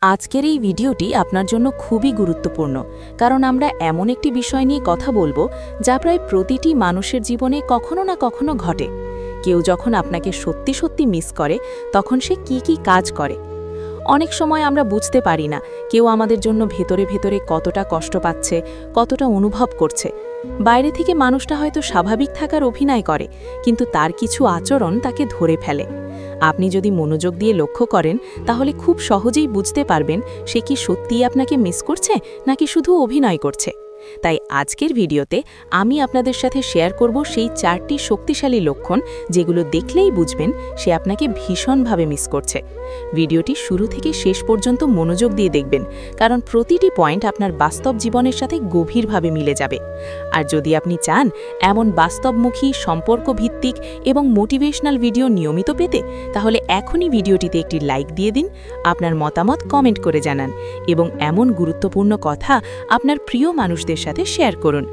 আজকের এই ভিডিওটি আপনার জন্য খুবই গুরুত্বপূর্ণ, কারণ আমরা এমন একটি বিষয় নিয়ে কথা বলবো যা প্রায় প্রতিটি মানুষের জীবনে কখনো না কখনো ঘটে। কেউ যখন আপনাকে সত্যি সত্যি মিস করে, তখন সে কি কাজ করে। অনেক সময় আমরা বুঝতে পারি না কেউ আমাদের জন্য ভেতরে ভেতরে কতটা কষ্ট পাচ্ছে, কতটা অনুভব করছে। বাইরে থেকে মানুষটা হয়তো স্বাভাবিক থাকার অভিনয় করে, কিন্তু তার কিছু আচরণ তাকে ধরে ফেলে। আপনি যদি মনোযোগ দিয়ে লক্ষ্য করেন, তাহলে খুব সহজেই বুঝতে পারবেন সে কি সত্যিই আপনাকে মিস করছে নাকি শুধু অভিনয় করছে। তাই আজকের ভিডিওতে আমি আপনাদের সাথে শেয়ার করব সেই 4টি শক্তিশালী লক্ষণ, যেগুলো দেখলেই বুঝবেন সে আপনাকে ভীষণভাবে মিস করছে। ভিডিওটি শুরু থেকে শেষ পর্যন্ত মনোযোগ দিয়ে দেখবেন, কারণ প্রতিটি পয়েন্ট আপনার বাস্তব জীবনের সাথে গভীরভাবে মিলে যাবে। আর যদি আপনি চান এমন বাস্তবমুখী, সম্পর্কভিত্তিক এবং মোটিভেশনাল ভিডিও নিয়মিত পেতে, তাহলে এখনই ভিডিওটিতে একটি লাইক দিয়ে দিন, আপনার মতামত কমেন্ট করে জানান এবং এমন গুরুত্বপূর্ণ কথা আপনার প্রিয় মানুষদের সাথে শেয়ার করুন।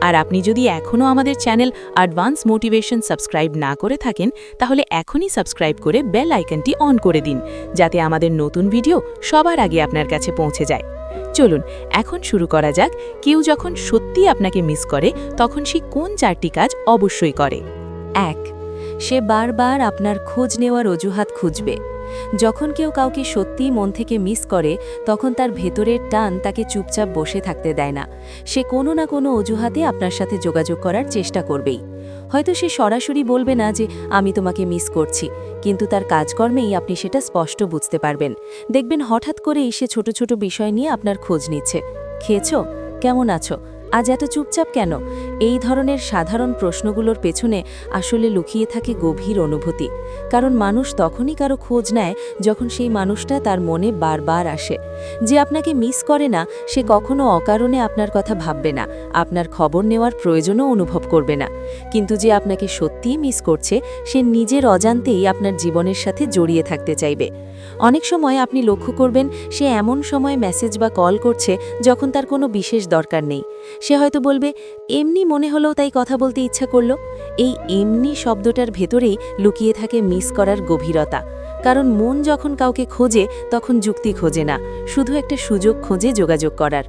আর আপনি যদি এখনও আমাদের চ্যানেল অ্যাডভান্স মোটিভেশন সাবস্ক্রাইব না করে থাকেন, তাহলে এখনই সাবস্ক্রাইব করে বেল আইকনটি অন করে দিন, যাতে আমাদের নতুন ভিডিও সবার আগে আপনার কাছে পৌঁছে যায়। চলুন এখন শুরু করা যাক। কেউ যখন সত্যি আপনাকে মিস করে, তখন সে কোন 4টি কাজ অবশ্যই করে। 1. সে বারবার আপনার খোঁজ নেওয়ার অজুহাত খুঁজবে। যখন কেউ কাউকে সত্যিই মন থেকে মিস করে, তখন তার ভেতরের টান তাকে চুপচাপ বসে থাকতে দেয় না। সে কোনো না কোনো অজুহাতে আপনার সাথে যোগাযোগ করার চেষ্টা করবেই। হয়তো সে সরাসরি বলবে না যে আমি তোমাকে মিস করছি, কিন্তু তার কাজকর্মেই আপনি সেটা স্পষ্ট বুঝতে পারবেন। দেখবেন হঠাৎ করেই সে ছোট ছোট বিষয় নিয়ে আপনার খোঁজ নিচ্ছে। খেয়েছো? কেমন আছো? আজ এত চুপচাপ কেন? এই ধরনের সাধারণ প্রশ্নগুলোর পেছনে আসলে লুকিয়ে থাকে গভীর অনুভূতি। কারণ মানুষ তখনই কারো খোঁজ নেয় যখন সেই মানুষটা তার মনে বারবার আসে। যে আপনাকে মিস করে না, সে কখনো অকারণে আপনার কথা ভাববে না, আপনার খবর নেওয়ার প্রয়োজনও অনুভব করবে না। কিন্তু যে আপনাকে সত্যিই মিস করছে, সে নিজের অজান্তেই আপনার জীবনের সাথে জড়িয়ে থাকতে চাইবে। অনেক সময় আপনি লক্ষ্য করবেন সে এমন সময় মেসেজ বা কল করছে যখন তার কোনো বিশেষ দরকার নেই। সে হয়তো বলবে, এমনি মনে হলেও তাই কথা বলতে ইচ্ছা করলো। এই এমনি শব্দটার ভেতরেই লুকিয়ে থাকে মিস করার গভীরতা। কারণ মন যখন কাউকে খোঁজে, তখন যুক্তি খোঁজে না, শুধু একটা সুযোগ খোঁজে যোগাযোগ করার।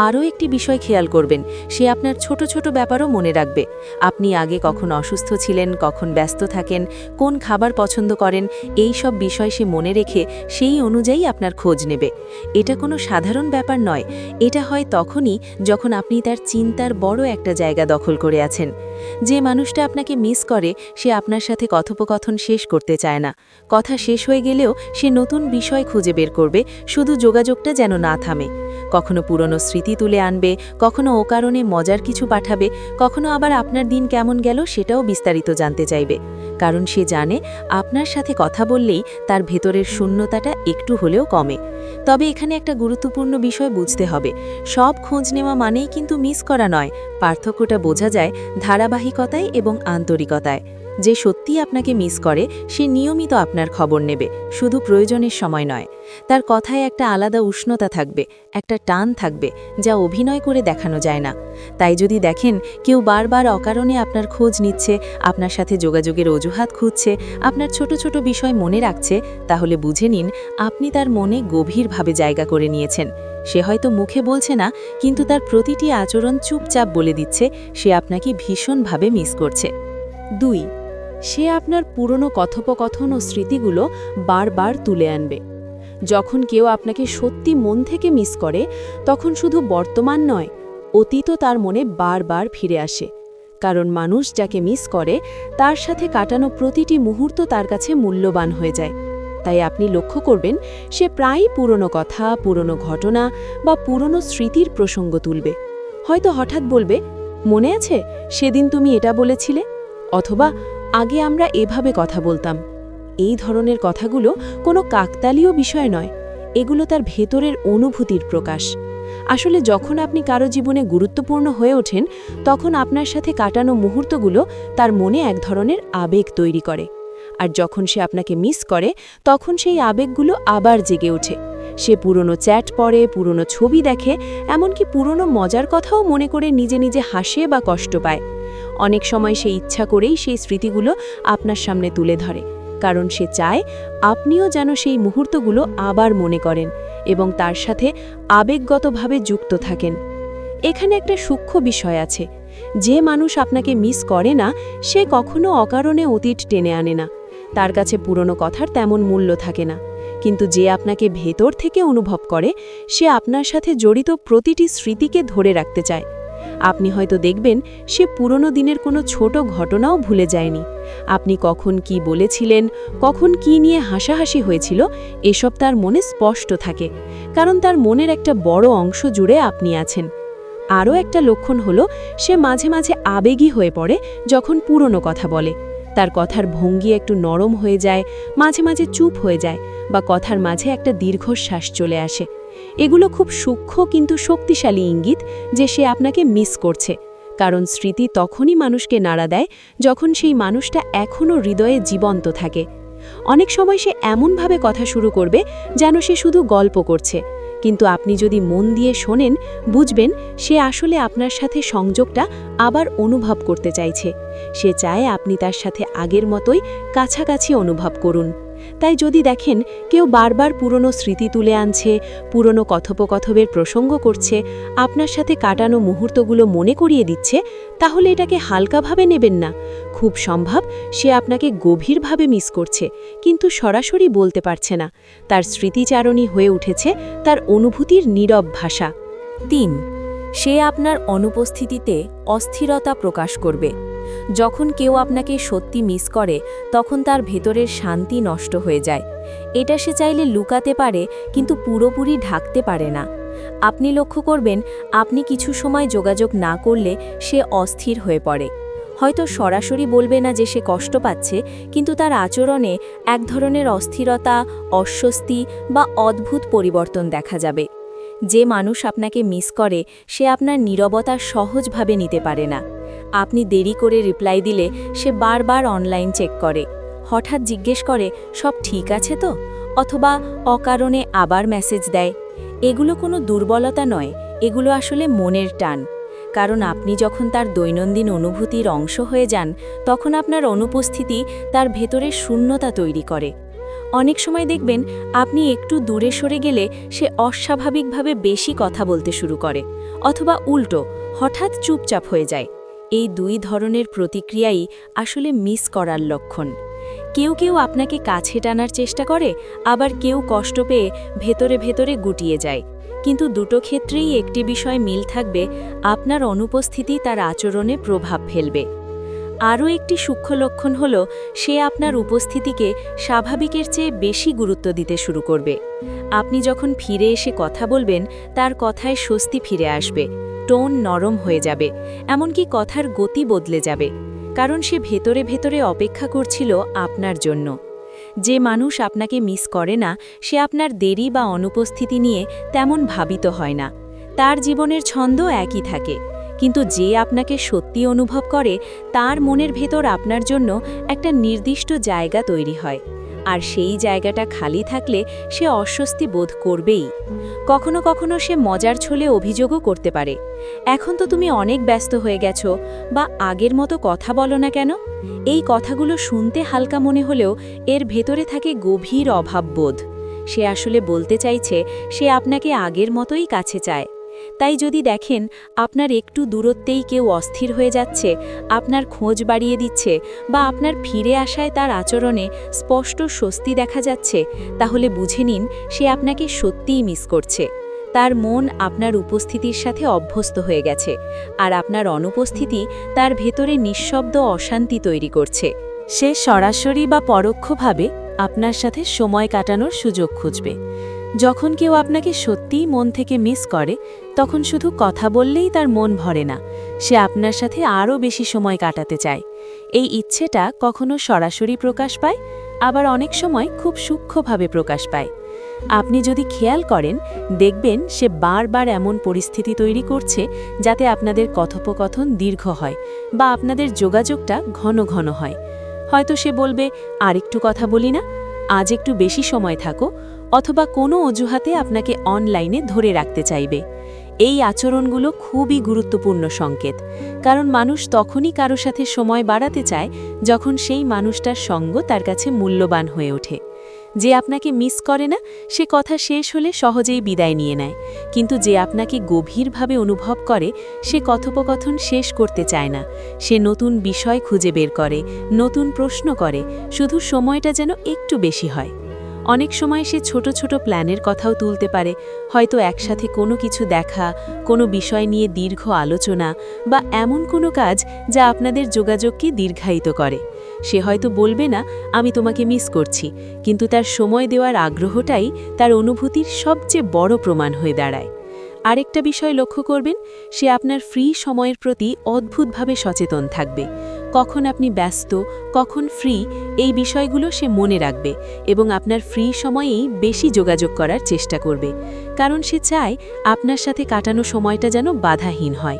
আরও একটি বিষয় খেয়াল করবেন, সে আপনার ছোট ছোট ব্যাপারও মনে রাখবে। আপনি আগে কখন অসুস্থ ছিলেন, কখন ব্যস্ত থাকেন, কোন খাবার পছন্দ করেন, এই সব বিষয় সে মনে রেখে সেই অনুযায়ী আপনার খোঁজ নেবে। এটা কোনো সাধারণ ব্যাপার নয়, এটা হয় তখনই যখন আপনি তার চিন্তার বড় একটা জায়গা দখল করে আছেন। যে মানুষটা আপনাকে মিস করে, সে আপনার সাথে কথোপকথন শেষ করতে চায় না। কথা শেষ হয়ে গেলেও সে নতুন বিষয় খুঁজে বের করবে, শুধু যোগাযোগটা যেন না থামে। কখনো পুরনো স্মৃতি তুলে আনবে, কখনো ও কারণে মজার কিছু পাঠাবে, কখনো আবার আপনার দিন কেমন গেল সেটাও বিস্তারিত জানতে চাইবে। কারণ সে জানে আপনার সাথে কথা বললেই তার ভেতরের শূন্যতাটা একটু হলেও কমে। তবে এখানে একটা গুরুত্বপূর্ণ বিষয় বুঝতে হবে, সব খোঁজ নেওয়া মানেই কিন্তু মিস করা নয়। পার্থক্যটা বোঝা যায় ধারাবাহিকতায় এবং আন্তরিকতায়। যে সত্যি আপনাকে মিস করে, সে নিয়মিত আপনার খবর নেবে, শুধু প্রয়োজনের সময় নয়। তার কথায় একটা আলাদা উষ্ণতা থাকবে, একটা টান থাকবে, যা অভিনয় করে দেখানো যায় না। তাই যদি দেখেন কেউ বারবার অকারণে আপনার খোঁজ নিচ্ছে, আপনার সাথে যোগাযোগের অজুহাত খুঁজছে, আপনার ছোট ছোট বিষয় মনে রাখছে, তাহলে বুঝে নিন আপনি তার মনে গভীরভাবে জায়গা করে নিয়েছেন। সে হয়তো মুখে বলছে না, কিন্তু তার প্রতিটি আচরণ চুপচাপ বলে দিচ্ছে সে আপনাকে ভীষণভাবে মিস করছে। 2. সে আপনার পুরনো কথোপকথন ও স্মৃতিগুলো বারবার তুলে আনবে। যখন কেউ আপনাকে সত্যি মন থেকে মিস করে, তখন শুধু বর্তমান নয়, অতীতও তার মনে বারবার ফিরে আসে। কারণ মানুষ যাকে মিস করে, তার সাথে কাটানো প্রতিটি মুহূর্ত তার কাছে মূল্যবান হয়ে যায়। তাই আপনি লক্ষ্য করবেন সে প্রায়ই পুরনো কথা, পুরনো ঘটনা বা পুরনো স্মৃতির প্রসঙ্গ তুলবে। হয়তো হঠাৎ বলবে, মনে আছে সেদিন তুমি এটা বলেছিলে, অথবা আগে আমরা এভাবে কথা বলতাম। এই ধরনের কথাগুলো কোনো কাকতালীয় বিষয় নয়, এগুলো তার ভেতরের অনুভূতির প্রকাশ। আসলে যখন আপনি কারো জীবনে গুরুত্বপূর্ণ হয়ে ওঠেন, তখন আপনার সাথে কাটানো মুহূর্তগুলো তার মনে এক ধরনের আবেগ তৈরি করে। আর যখন সে আপনাকে মিস করে, তখন সেই আবেগগুলো আবার জেগে ওঠে। সে পুরনো চ্যাট পড়ে, পুরনো ছবি দেখে, এমনকি পুরনো মজার কথাও মনে করে নিজে নিজে হাসে বা কষ্ট পায়। অনেক সময় সে ইচ্ছা করেই সেই স্মৃতিগুলো আপনার সামনে তুলে ধরে, কারণ সে চায় আপনিও যেন সেই মুহূর্তগুলো আবার মনে করেন এবং তার সাথে আবেগগতভাবে যুক্ত থাকেন। এখানে একটা সূক্ষ্ম বিষয় আছে। যে মানুষ আপনাকে মিস করে না, সে কখনো অকারণে অতীত টেনে আনে না। তার কাছে পুরনো কথার তেমন মূল্য থাকে না। কিন্তু যে আপনাকে ভেতর থেকে অনুভব করে, সে আপনার সাথে জড়িত প্রতিটি স্মৃতিকে ধরে রাখতে চায়। আপনি হয়তো দেখবেন সে পুরনো দিনের কোনো ছোট ঘটনাও ভুলে যায়নি। আপনি কখন কি বলেছিলেন, কখন কি নিয়ে হাসাহাসি হয়েছিল, এসব তার মনে স্পষ্ট থাকে, কারণ তার মনের একটা বড় অংশ জুড়ে আপনি আছেন। আরও একটা লক্ষণ হলো, সে মাঝে মাঝে আবেগী হয়ে পড়ে যখন পুরনো কথা বলে। তার কথার ভঙ্গি একটু নরম হয়ে যায়, মাঝে মাঝে চুপ হয়ে যায়, বা কথার মাঝে একটা দীর্ঘশ্বাস চলে আসে। এগুলো খুব সূক্ষ্ম কিন্তু শক্তিশালী ইঙ্গিত যে সে আপনাকে মিস করছে, কারণ স্মৃতি তখনই মানুষকে নাড়া দেয় যখন সেই মানুষটা এখনও হৃদয়ে জীবন্ত থাকে। অনেক সময় সে এমনভাবে কথা শুরু করবে যেন সে শুধু গল্প করছে, কিন্তু আপনি যদি মন দিয়ে শোনেন, বুঝবেন সে আসলে আপনার সাথে সংযোগটা আবার অনুভব করতে চাইছে। সে চায় আপনি তার সাথে আগের মতোই কাছাকাছি অনুভব করুন। তাই যদি দেখেন কেউ বারবার পুরনো স্মৃতি তুলে আনছে, পুরনো কথোপকথনের প্রসঙ্গ করছে, আপনার সাথে কাটানো মুহূর্তগুলো মনে করিয়ে দিচ্ছে, তাহলে এটাকে হালকাভাবে নেবেন না। খুব সম্ভব সে আপনাকে গভীরভাবে মিস করছে, কিন্তু সরাসরি বলতে পারছে না। তার স্মৃতিচারণই হয়ে উঠেছে তার অনুভূতির নীরব ভাষা। ৩. সে আপনার অনুপস্থিতিতে অস্থিরতা প্রকাশ করবে। যখন কেউ আপনাকে সত্যি মিস করে, তখন তার ভেতরের শান্তি নষ্ট হয়ে যায়। এটা সে চাইলে লুকাতে পারে, কিন্তু পুরোপুরি ঢাকতে পারে না। আপনি লক্ষ্য করবেন, আপনি কিছু সময় যোগাযোগ না করলে সে অস্থির হয়ে পড়ে। হয়তো সরাসরি বলবে না যে সে কষ্ট পাচ্ছে, কিন্তু তার আচরণে এক ধরনের অস্থিরতা, অস্বস্তি বা অদ্ভুত পরিবর্তন দেখা যাবে। যে মানুষ আপনাকে মিস করে, সে আপনার নীরবতা সহজভাবে নিতে পারে না। আপনি দেরি করে রিপ্লাই দিলে সে বারবার অনলাইন চেক করে, হঠাৎ জিজ্ঞেস করে সব ঠিক আছে তো, অথবা অকারণে আবার মেসেজ দেয়। এগুলো কোনো দুর্বলতা নয়, এগুলো আসলে মনের টান। কারণ আপনি যখন তার দৈনন্দিন অনুভূতির অংশ হয়ে যান, তখন আপনার অনুপস্থিতি তার ভেতরে শূন্যতা তৈরি করে। অনেক সময় দেখবেন আপনি একটু দূরে সরে গেলে সে অস্বাভাবিকভাবে বেশি কথা বলতে শুরু করে, অথবা উল্টো হঠাৎ চুপচাপ হয়ে যায়। এই দুই ধরনের প্রতিক্রিয়াই আসলে মিস করার লক্ষণ। কেউ কেউ আপনাকে কাছে টানার চেষ্টা করে, আবার কেউ কষ্ট পেয়ে ভেতরে ভেতরে গুটিয়ে যায়। কিন্তু দুটো ক্ষেত্রেই একটি বিষয় মিল থাকবে, আপনার অনুপস্থিতি তার আচরণে প্রভাব ফেলবে। আরও একটি সূক্ষ্ম লক্ষণ হল, সে আপনার উপস্থিতিকে স্বাভাবিকের চেয়ে বেশি গুরুত্ব দিতে শুরু করবে। আপনি যখন ফিরে এসে কথা বলবেন, তার কথায় স্বস্তি ফিরে আসবে, টোন নরম হয়ে যাবে, এমনকি কথার গতি বদলে যাবে, কারণ সে ভেতরে ভেতরে অপেক্ষা করছিল আপনার জন্য। যে মানুষ আপনাকে মিস করে না, সে আপনার দেরি বা অনুপস্থিতি নিয়ে তেমন ভাবিত হয় না। তার জীবনের ছন্দ একই থাকে। কিন্তু যে আপনাকে সত্যি অনুভব করে, তার মনের ভেতর আপনার জন্য একটা নির্দিষ্ট জায়গা তৈরি হয়। আর সেই জায়গাটা খালি থাকলে সে অস্বস্তি বোধ করবেই। কখনো কখনো সে মজার ছলে অভিযোগও করতে পারে, এখন তো তুমি অনেক ব্যস্ত হয়ে গেছো, বা আগের মতো কথা বলো না কেন। এই কথাগুলো শুনতে হালকা মনে হলেও এর ভেতরে থাকে গভীর অভাববোধ। সে আসলে বলতে চাইছে সে আপনাকে আগের মতোই কাছে চায়। তাই যদি দেখেন আপনার একটু দূরত্বেই কেউ অস্থির হয়ে যাচ্ছে, আপনার খোঁজ বাড়িয়ে দিচ্ছে, বা আপনার ফিরে আসায় তার আচরণে স্পষ্ট স্বস্তি দেখা যাচ্ছে, তাহলে বুঝে নিন সে আপনাকে সত্যিই মিস করছে। তার মন আপনার উপস্থিতির সাথে অভ্যস্ত হয়ে গেছে, আর আপনার অনুপস্থিতি তার ভেতরে নিঃশব্দ অশান্তি তৈরি করছে। সে সরাসরি বা পরোক্ষভাবে আপনার সাথে সময় কাটানোর সুযোগ খুঁজবে। যখন কেউ আপনাকে সত্যিই মন থেকে মিস করে, তখন শুধু কথা বললেই তার মন ভরে না, সে আপনার সাথে আরও বেশি সময় কাটাতে চায়। এই ইচ্ছেটা কখনো সরাসরি প্রকাশ পায়, আবার অনেক সময় খুব সূক্ষ্মভাবে প্রকাশ পায়। আপনি যদি খেয়াল করেন, দেখবেন সে বারবার এমন পরিস্থিতি তৈরি করছে যাতে আপনাদের কথোপকথন দীর্ঘ হয়, বা আপনাদের যোগাযোগটা ঘন ঘন হয়। হয়তো সে বলবে, আর একটু কথা বলি না, আজ একটু বেশি সময় থাকো, অথবা কোনো অজুহাতে আপনাকে অনলাইনে ধরে রাখতে চাইবে। এই আচরণগুলো খুবই গুরুত্বপূর্ণ সংকেত, কারণ মানুষ তখনই কারো সাথে সময় বাড়াতে চায় যখন সেই মানুষটার সঙ্গ তার কাছে মূল্যবান হয়ে ওঠে। যে আপনাকে মিস করে না সে কথা শেষ হলে সহজেই বিদায় নিয়ে নেয়, কিন্তু যে আপনাকে গভীরভাবে অনুভব করে সে কথোপকথন শেষ করতে চায় না। সে নতুন বিষয় খুঁজে বের করে, নতুন প্রশ্ন করে, শুধু সময়টা যেন একটু বেশি হয়। অনেক সময় সে ছোট ছোট প্ল্যানের কথাও তুলতে পারে, হয়তো একসাথে কোনো কিছু দেখা, কোনো বিষয় নিয়ে দীর্ঘ আলোচনা বা এমন কোনো কাজ যা আপনাদের যোগাযোগকে দীর্ঘায়িত করে। সে হয়তো বলবে না আমি তোমাকে মিস করছি, কিন্তু তার সময় দেওয়ার আগ্রহটাই তার অনুভূতির সবচেয়ে বড় প্রমাণ হয়ে দাঁড়ায়। আরেকটা বিষয় লক্ষ্য করবেন, সে আপনার ফ্রি সময়ের প্রতি অদ্ভুতভাবে সচেতন থাকবে। কখন আপনি ব্যস্ত, কখন ফ্রি, এই বিষয়গুলো সে মনে রাখবে এবং আপনার ফ্রি সময়েই বেশি যোগাযোগ করার চেষ্টা করবে, কারণ সে চায় আপনার সাথে কাটানো সময়টা যেন বাধাহীন হয়।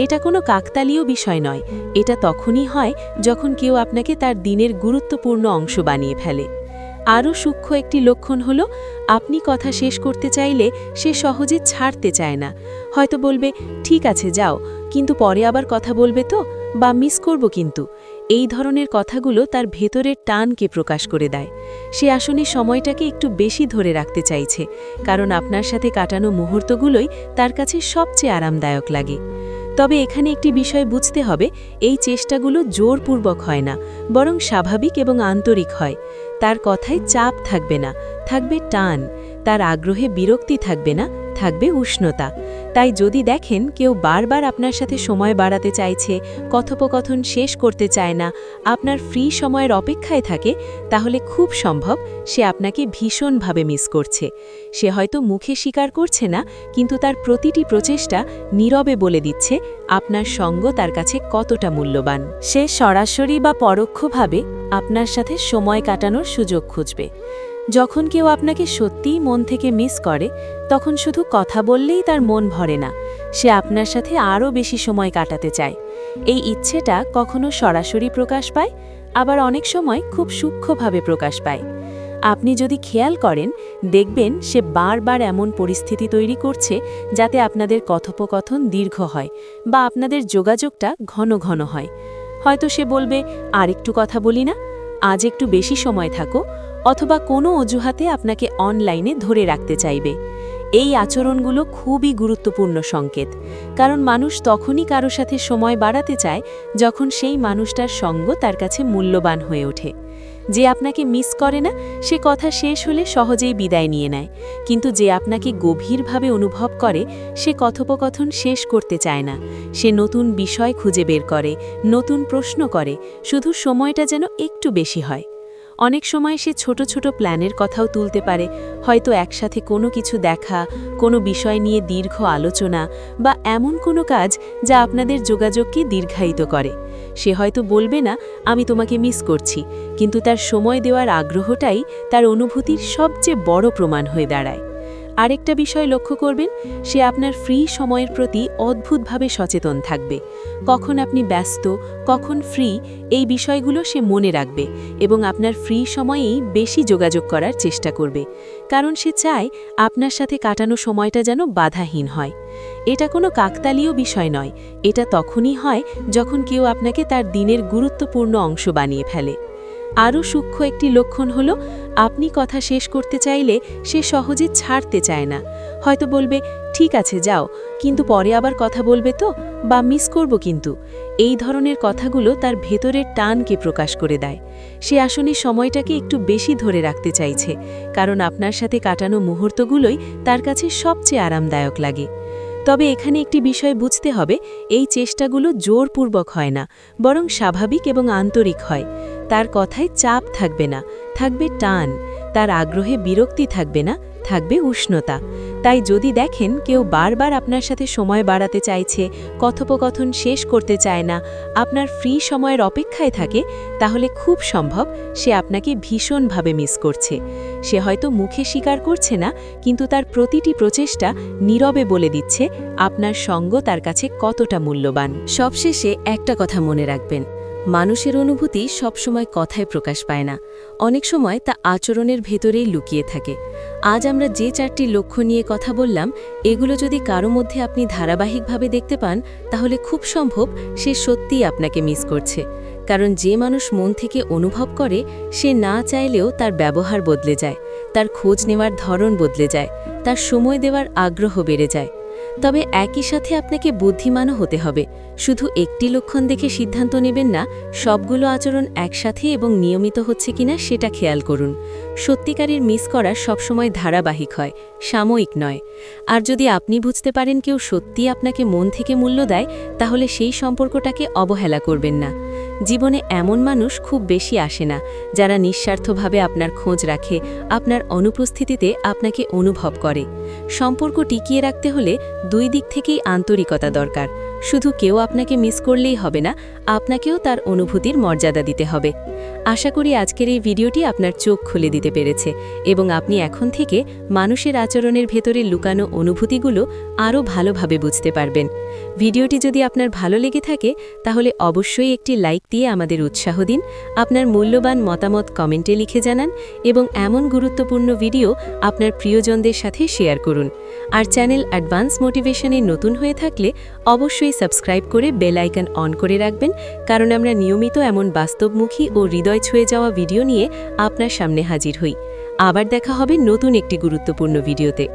এটা কোনো কাকতালীয় বিষয় নয়, এটা তখনই হয় যখন কেউ আপনাকে তার দিনের গুরুত্বপূর্ণ অংশ বানিয়ে ফেলে। আরও সূক্ষ্ম একটি লক্ষণ হলো, আপনি কথা শেষ করতে চাইলে সে সহজে ছাড়তে চায় না। হয়তো বলবে ঠিক আছে যাও, কিন্তু পরে আবার কথা বলবে তো, বা মিস করব কিন্তু। এই ধরনের কথাগুলো তার ভেতরের টানকে প্রকাশ করে দেয়। সে আসলে সময়টাকে একটু বেশি ধরে রাখতে চাইছে, কারণ আপনার সাথে কাটানো মুহূর্তগুলোই তার কাছে সবচেয়ে আরামদায়ক লাগে। তবে এখানে একটি বিষয় বুঝতে হবে, এই চেষ্টাগুলো জোরপূর্বক হয় না, বরং স্বাভাবিক এবং আন্তরিক হয়। তার কথায় চাপ থাকবে না, থাকবে টান। তার আগ্রহে বিরক্তি থাকবে না, থাকবে উষ্ণতা। তাই যদি দেখেন কেউ বারবার আপনার সাথে সময় বাড়াতে চাইছে, কথোপকথন শেষ করতে চায় না, আপনার ফ্রি সময়ের অপেক্ষায় থাকে, তাহলে খুব সম্ভব সে আপনাকে ভীষণভাবে মিস করছে। সে হয়তো মুখে স্বীকার করছে না, কিন্তু তার প্রতিটি প্রচেষ্টা নীরবে বলে দিচ্ছে আপনার সঙ্গ তার কাছে কতটা মূল্যবান। সে সরাসরি বা পরোক্ষভাবে আপনার সাথে সময় কাটানোর সুযোগ খুঁজবে। যখন কেউ আপনাকে সত্যিই মন থেকে মিস করে, তখন শুধু কথা বললেই তার মন ভরে না, সে আপনার সাথে আরও বেশি সময় কাটাতে চায়। এই ইচ্ছেটা কখনো সরাসরি প্রকাশ পায়, আবার অনেক সময় খুব সূক্ষ্মভাবে প্রকাশ পায়। আপনি যদি খেয়াল করেন, দেখবেন সে বারবার এমন পরিস্থিতি তৈরি করছে যাতে আপনাদের কথোপকথন দীর্ঘ হয় বা আপনাদের যোগাযোগটা ঘন ঘন হয়। হয়তো সে বলবে আর একটু কথা বলি না, আজ একটু বেশি সময় থাকো, অথবা কোনো অজুহাতে আপনাকে অনলাইনে ধরে রাখতে চাইবে। এই আচরণগুলো খুবই গুরুত্বপূর্ণ সংকেত, কারণ মানুষ তখনই কারো সাথে সময় বাড়াতে চায় যখন সেই মানুষটার সঙ্গ তার কাছে মূল্যবান হয়ে ওঠে। যে আপনাকে মিস করে না সে কথা শেষ হলে সহজেই বিদায় নিয়ে নেয়, কিন্তু যে আপনাকে গভীরভাবে অনুভব করে সে কথোপকথন শেষ করতে চায় না। সে নতুন বিষয় খুঁজে বের করে, নতুন প্রশ্ন করে, শুধু সময়টা যেন একটু বেশি হয়। অনেক সময় সে ছোট ছোট প্ল্যানের কথাও তুলতে পারে, হয়তো একসাথে কোনো কিছু দেখা, কোনো বিষয় নিয়ে দীর্ঘ আলোচনা বা এমন কোনো কাজ যা আপনাদের যোগাযোগকে দীর্ঘায়িত করে। সে হয়তো বলবে না আমি তোমাকে মিস করছি, কিন্তু তার সময় দেওয়ার আগ্রহটাই তার অনুভূতির সবচেয়ে বড় প্রমাণ হয়ে দাঁড়ায়। আরেকটা বিষয় লক্ষ্য করবেন, সে আপনার ফ্রি সময়ের প্রতি অদ্ভুতভাবে সচেতন থাকবে। কখন আপনি ব্যস্ত, কখন ফ্রি, এই বিষয়গুলো সে মনে রাখবে এবং আপনার ফ্রি সময়েই বেশি যোগাযোগ করার চেষ্টা করবে, কারণ সে চায় আপনার সাথে কাটানো সময়টা যেন বাধাহীন হয়। এটা কোনো কাকতালীয় বিষয় নয়, এটা তখনই হয় যখন কেউ আপনাকে তার দিনের গুরুত্বপূর্ণ অংশ বানিয়ে ফেলে। আরও সূক্ষ্ম একটি লক্ষণ হলো, আপনি কথা শেষ করতে চাইলে সে সহজে ছাড়তে চায় না। হয়তো বলবে ঠিক আছে যাও, কিন্তু পরে আবার কথা বলবে তো, বা মিস করব কিন্তু। এই ধরনের কথাগুলো তার ভেতরের টানকে প্রকাশ করে দেয়। সে আসলে সময়টাকে একটু বেশি ধরে রাখতে চাইছে, কারণ আপনার সাথে কাটানো মুহূর্তগুলোই তার কাছে সবচেয়ে আরামদায়ক লাগে। তবে এখানে একটি বিষয় বুঝতে হবে, এই চেষ্টাগুলো জোরপূর্বক হয় না, বরং স্বাভাবিক এবং আন্তরিক হয়। তার কথায় চাপ থাকবে না, থাকবে টান। তার আগ্রহে বিরক্তি থাকবে না, থাকবে উষ্ণতা। তাই যদি দেখেন কেউ বারবার আপনার সাথে সময় বাড়াতে চাইছে, কথোপকথন শেষ করতে চায় না, আপনার ফ্রি সময়ের অপেক্ষায় থাকে, তাহলে খুব সম্ভব সে আপনাকে ভীষণভাবে মিস করছে। সে হয়তো মুখে স্বীকার করছে না, কিন্তু তার প্রতিটি প্রচেষ্টা নীরবে বলে দিচ্ছে আপনার সঙ্গ তার কাছে কতটা মূল্যবান। সবশেষে একটা কথা মনে রাখবেন, মানুষের অনুভূতি সবসময় কথায় প্রকাশ পায় না, অনেক সময় তা আচরণের ভেতরেই লুকিয়ে থাকে। আজ আমরা যে 4টি লক্ষ্য নিয়ে কথা বললাম, এগুলো যদি কারো মধ্যে আপনি ধারাবাহিকভাবে দেখতে পান, তাহলে খুব সম্ভব সে সত্যিই আপনাকে মিস করছে। কারণ যে মানুষ মন থেকে অনুভব করে সে না চাইলেও তার ব্যবহার বদলে যায়, তার খোঁজ নেওয়ার ধরন বদলে যায়, তার সময় দেওয়ার আগ্রহ বেড়ে যায়। তবে একই সাথে আপনাকে বুদ্ধিমানও হতে হবে। শুধু একটি লক্ষণ দেখে সিদ্ধান্ত নেবেন না, সবগুলো আচরণ একসাথে এবং নিয়মিত হচ্ছে কিনা সেটা খেয়াল করুন। সত্যিকারের মিস করা সবসময় ধারাবাহিক হয়, সাময়িক নয়। আর যদি আপনি বুঝতে পারেন কেউ সত্যিই আপনাকে মন থেকে মূল্য দেয়, তাহলে সেই সম্পর্কটাকে অবহেলা করবেন না। জীবনে এমন মানুষ খুব বেশি আসে না, যারা নিঃস্বার্থভাবে আপনার খোঁজ রাখে, আপনার অনুপস্থিতিতে আপনাকে অনুভব করে। সম্পর্ক টিকিয়ে রাখতে হলে দুই দিক থেকেই আন্তরিকতা দরকার। শুধু কেউ আপনাকে মিস করলেই হবে না, আপনাকেও তার অনুভূতির মর্যাদা দিতে হবে। আশা করি আজকের এই ভিডিওটি আপনার চোখ খুলে দিতে পেরেছে এবং আপনি এখন থেকে মানুষের আচরণের ভেতরে লুকানো অনুভূতিগুলো আরও ভালোভাবে বুঝতে পারবেন। ভিডিওটি যদি আপনার ভালো লেগে থাকে তাহলে অবশ্যই একটি লাইক দিয়ে আমাদের উৎসাহ দিন, আপনার মূল্যবান মতামত কমেন্টে লিখে জানান এবং এমন গুরুত্বপূর্ণ ভিডিও আপনার প্রিয়জনদের সাথে শেয়ার করুন। আর চ্যানেল অ্যাডভান্স মোটিভেশনে নতুন হয়ে থাকলে অবশ্যই সাবস্ক্রাইব করে বেল আইকন অন করে রাখবেন, কারণ আমরা নিয়মিত এমন বাস্তবমুখী ও হৃদয় ছুঁয়ে যাওয়া ভিডিও নিয়ে আপনার সামনে হাজির হই। আবার দেখা হবে নতুন একটি গুরুত্বপূর্ণ ভিডিওতে।